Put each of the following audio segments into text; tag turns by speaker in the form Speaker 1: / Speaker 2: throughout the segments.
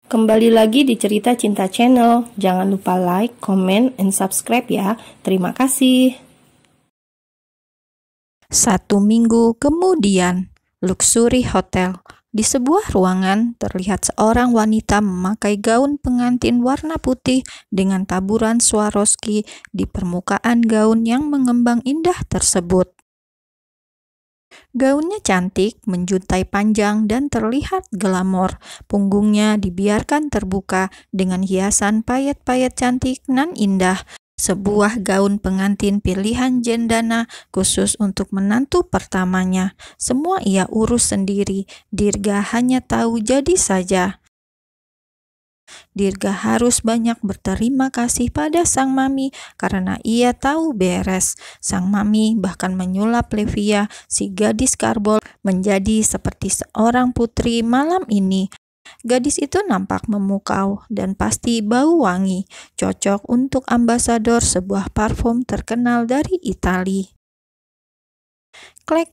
Speaker 1: Kembali lagi di Cerita Cinta Channel. Jangan lupa like, comment, and subscribe ya. Terima kasih.
Speaker 2: 1 minggu kemudian, luxury hotel. Di sebuah ruangan, terlihat seorang wanita memakai gaun pengantin warna putih dengan taburan Swarovski di permukaan gaun yang mengembang indah tersebut. Gaunnya cantik, menjuntai panjang dan terlihat glamor. Punggungnya dibiarkan terbuka dengan hiasan payet-payet cantik nan indah. Sebuah gaun pengantin pilihan Jendana khusus untuk menantu pertamanya. Semua ia urus sendiri. Dirga hanya tahu jadi saja. Dirga harus banyak berterima kasih pada sang mami karena ia tahu beres. Sang mami bahkan menyulap Levia, si gadis karbol, menjadi seperti seorang putri malam ini. Gadis itu nampak memukau dan pasti bau wangi, cocok untuk ambasador sebuah parfum terkenal dari Italia. Klek,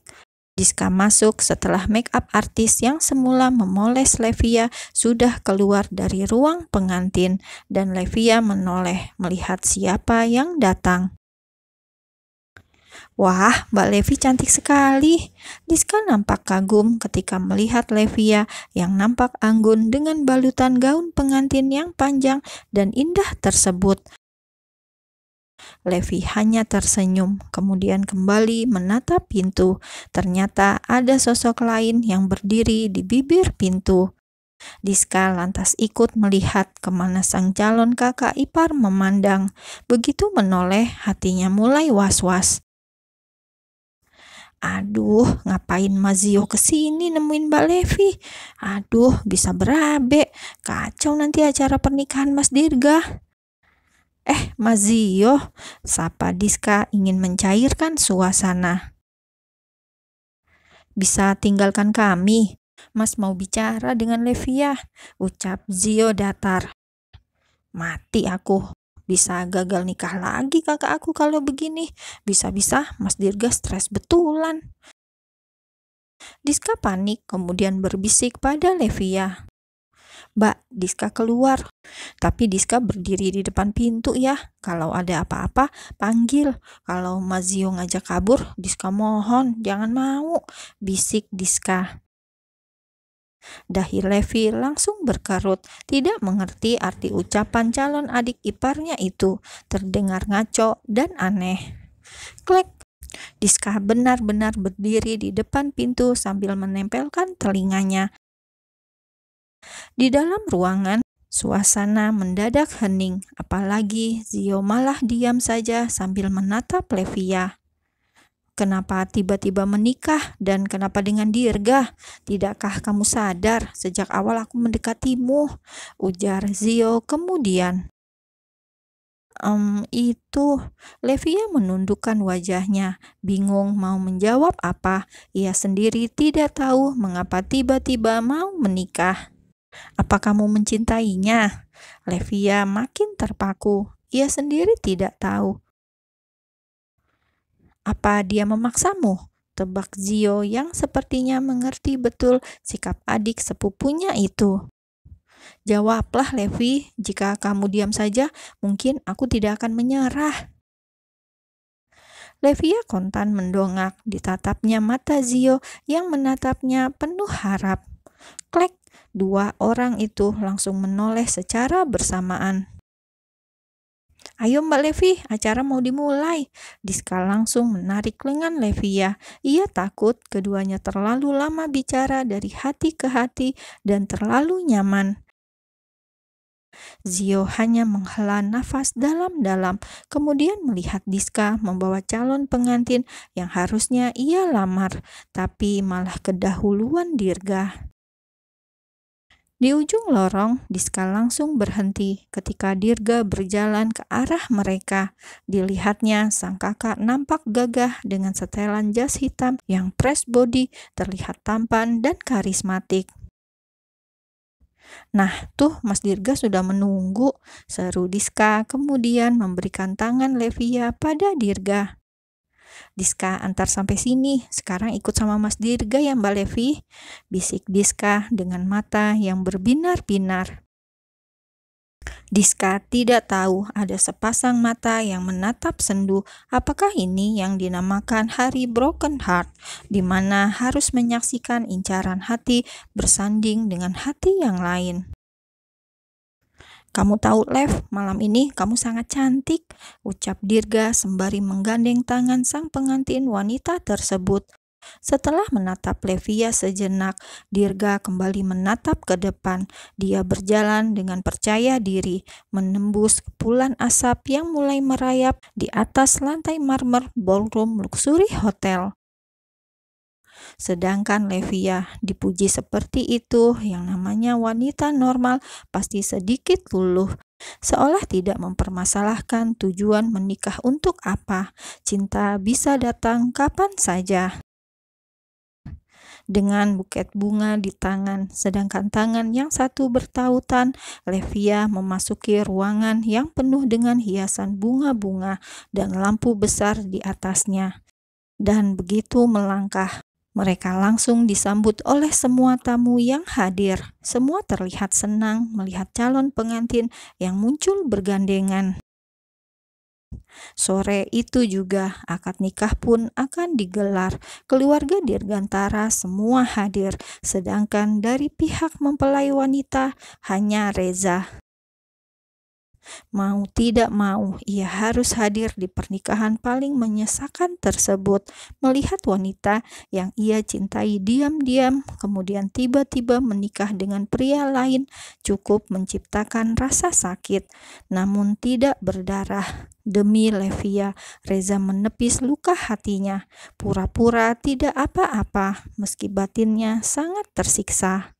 Speaker 2: Diska masuk setelah make up artis yang semula memoles Levia sudah keluar dari ruang pengantin, dan Levia menoleh melihat siapa yang datang. Wah, Mbak Levi cantik sekali. Diska nampak kagum ketika melihat Levia yang nampak anggun dengan balutan gaun pengantin yang panjang dan indah tersebut. Levi hanya tersenyum, kemudian kembali menatap pintu. Ternyata ada sosok lain yang berdiri di bibir pintu. Diska lantas ikut melihat kemana sang calon kakak ipar memandang. Begitu menoleh, hatinya mulai was-was. Aduh, ngapain Mazio kesini nemuin Mbak Levi? Aduh, bisa berabe. Kacau nanti acara pernikahan Mas Dirga. Mazio, sapa Diska ingin mencairkan suasana. Bisa tinggalkan kami, Mas mau bicara dengan Levia, ucap Zio datar. Mati aku, bisa gagal nikah lagi kakak aku kalau begini. Bisa-bisa Mas Dirga stres betulan. Diska panik kemudian berbisik pada Levia. Mbak, Diska keluar. Tapi Diska berdiri di depan pintu ya. Kalau ada apa-apa, panggil. Kalau Mazio ngajak kabur, Diska mohon, jangan mau, bisik Diska. Dahi Levi langsung berkerut, tidak mengerti arti ucapan calon adik iparnya itu. Terdengar ngaco dan aneh. Klek. Diska benar-benar berdiri di depan pintu sambil menempelkan telinganya. Di dalam ruangan, suasana mendadak hening, apalagi Zio malah diam saja sambil menatap Levia. Kenapa tiba-tiba menikah dan kenapa dengan Dirga? Tidakkah kamu sadar sejak awal aku mendekatimu? Ujar Zio kemudian. Itu, Levia menundukkan wajahnya, bingung mau menjawab apa. Ia sendiri tidak tahu mengapa tiba-tiba mau menikah. Apa kamu mencintainya? Levia makin terpaku. Ia sendiri tidak tahu. Apa dia memaksamu? Tebak Zio yang sepertinya mengerti betul sikap adik sepupunya itu. Jawablah Levi, jika kamu diam saja, mungkin aku tidak akan menyerah. Levia kontan mendongak, ditatapnya mata Zio yang menatapnya penuh harap. Klek. Dua orang itu langsung menoleh secara bersamaan. Ayo Mbak Levi, acara mau dimulai. Diska langsung menarik lengan Levia. Ia takut keduanya terlalu lama bicara dari hati ke hati dan terlalu nyaman. Zio hanya menghela nafas dalam-dalam, kemudian melihat Diska membawa calon pengantin yang harusnya ia lamar, tapi malah kedahuluan Dirga. Di ujung lorong, Diska langsung berhenti ketika Dirga berjalan ke arah mereka. Dilihatnya, sang kakak nampak gagah dengan setelan jas hitam yang press body, terlihat tampan dan karismatik. Nah, tuh Mas Dirga sudah menunggu, seru Diska kemudian memberikan tangan Levia pada Dirga. Diska antar sampai sini, sekarang ikut sama Mas Dirga ya Mbak Levi, bisik Diska dengan mata yang berbinar-binar. Diska tidak tahu ada sepasang mata yang menatap sendu. Apakah ini yang dinamakan hari broken heart, di mana harus menyaksikan incaran hati bersanding dengan hati yang lain? "Kamu tahu, Lev, malam ini kamu sangat cantik," ucap Dirga sembari menggandeng tangan sang pengantin wanita tersebut. Setelah menatap Levia sejenak, Dirga kembali menatap ke depan. Dia berjalan dengan percaya diri, menembus kepulan asap yang mulai merayap di atas lantai marmer ballroom luxury hotel. Sedangkan Levia dipuji seperti itu, yang namanya wanita normal pasti sedikit luluh. Seolah tidak mempermasalahkan tujuan menikah untuk apa. Cinta bisa datang kapan saja. Dengan buket bunga di tangan, sedangkan tangan yang satu bertautan, Levia memasuki ruangan yang penuh dengan hiasan bunga-bunga dan lampu besar di atasnya. Dan begitu melangkah, mereka langsung disambut oleh semua tamu yang hadir. Semua terlihat senang melihat calon pengantin yang muncul bergandengan. Sore itu juga akad nikah pun akan digelar. Keluarga Dirgantara semua hadir, sedangkan dari pihak mempelai wanita hanya Reza. Mau tidak mau, ia harus hadir di pernikahan paling menyesakan tersebut. Melihat wanita yang ia cintai diam-diam, kemudian tiba-tiba menikah dengan pria lain, cukup menciptakan rasa sakit, namun tidak berdarah. Demi Levia, Reza menepis luka hatinya, pura-pura tidak apa-apa, meski batinnya sangat tersiksa.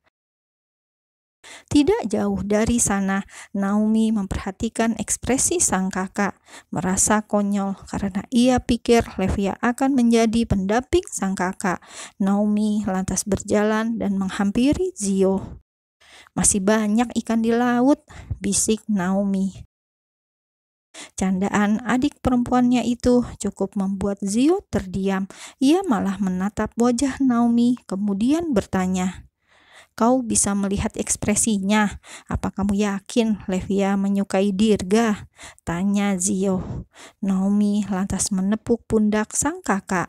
Speaker 2: Tidak jauh dari sana, Naomi memperhatikan ekspresi sang kakak, merasa konyol karena ia pikir Levia akan menjadi pendamping sang kakak. Naomi lantas berjalan dan menghampiri Zio. "Masih banyak ikan di laut," bisik Naomi. Candaan adik perempuannya itu cukup membuat Zio terdiam. Ia malah menatap wajah Naomi, kemudian bertanya, "Kau bisa melihat ekspresinya. Apa kamu yakin Levia menyukai Dirga?" tanya Zio. Naomi lantas menepuk pundak sang kakak.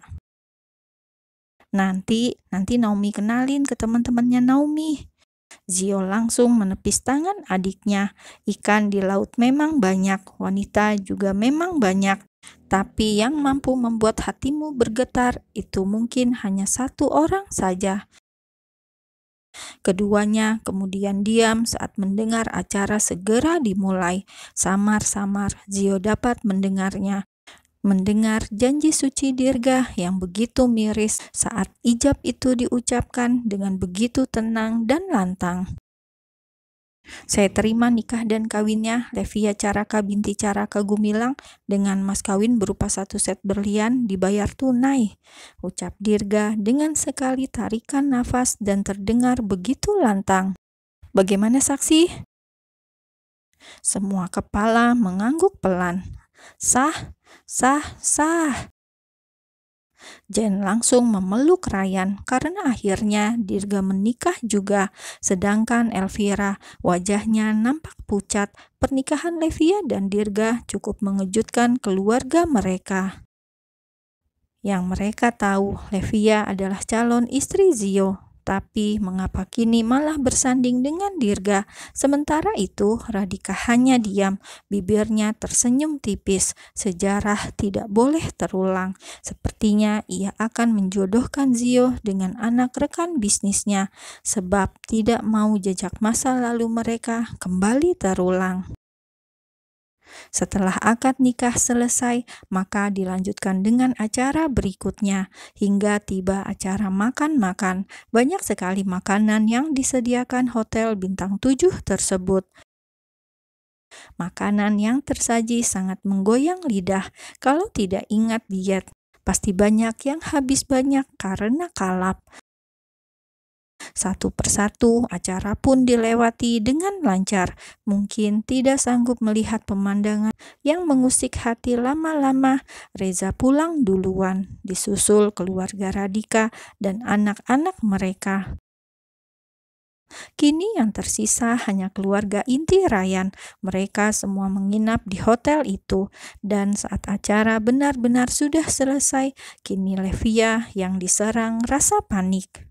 Speaker 2: Nanti Naomi kenalin ke teman-temannya Naomi." Zio langsung menepis tangan adiknya. Ikan di laut memang banyak, wanita juga memang banyak. Tapi yang mampu membuat hatimu bergetar itu mungkin hanya satu orang saja. Keduanya kemudian diam saat mendengar acara segera dimulai. Samar-samar Zio dapat mendengar janji suci Dirga yang begitu miris saat ijab itu diucapkan dengan begitu tenang dan lantang. "Saya terima nikah dan kawinnya Levia Caraka binti Caraka Gumilang dengan mas kawin berupa 1 set berlian dibayar tunai," ucap Dirga dengan sekali tarikan nafas dan terdengar begitu lantang. "Bagaimana saksi?" Semua kepala mengangguk pelan. "Sah, sah, sah." Jen langsung memeluk Ryan karena akhirnya Dirga menikah juga, sedangkan Elvira wajahnya nampak pucat. Pernikahan Levia dan Dirga cukup mengejutkan keluarga mereka. Yang mereka tahu Levia adalah calon istri Zio. Tapi mengapa kini malah bersanding dengan Dirga? Sementara itu Radhika hanya diam, bibirnya tersenyum tipis. Sejarah tidak boleh terulang. Sepertinya ia akan menjodohkan Zio dengan anak rekan bisnisnya, sebab tidak mau jejak masa lalu mereka kembali terulang. Setelah akad nikah selesai, maka dilanjutkan dengan acara berikutnya. Hingga tiba acara makan-makan. Banyak sekali makanan yang disediakan hotel bintang 7 tersebut. Makanan yang tersaji sangat menggoyang lidah. Kalau tidak ingat diet, pasti banyak yang habis banyak karena kalap. Satu persatu acara pun dilewati dengan lancar. Mungkin tidak sanggup melihat pemandangan yang mengusik hati lama-lama, Reza pulang duluan, disusul keluarga Radhika dan anak-anak mereka. Kini yang tersisa hanya keluarga inti Ryan. Mereka semua menginap di hotel itu. Dan saat acara benar-benar sudah selesai, kini Levia yang diserang rasa panik.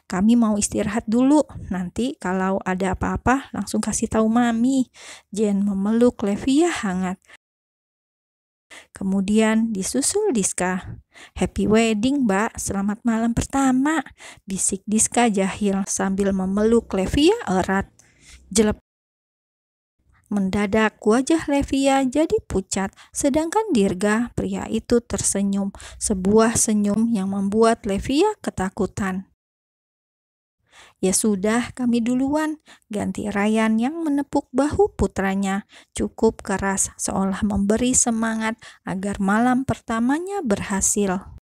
Speaker 2: Kami mau istirahat dulu. Nanti kalau ada apa-apa langsung kasih tahu Mami. Jen memeluk Levia hangat. Kemudian disusul Diska. "Happy wedding, Mbak. Selamat malam pertama," bisik Diska jahil sambil memeluk Levia erat. Jelep. Mendadak wajah Levia jadi pucat, sedangkan Dirga, pria itu, tersenyum. Sebuah senyum yang membuat Levia ketakutan. "Ya sudah, kami duluan," ganti Ryan yang menepuk bahu putranya. Cukup keras, seolah memberi semangat agar malam pertamanya berhasil.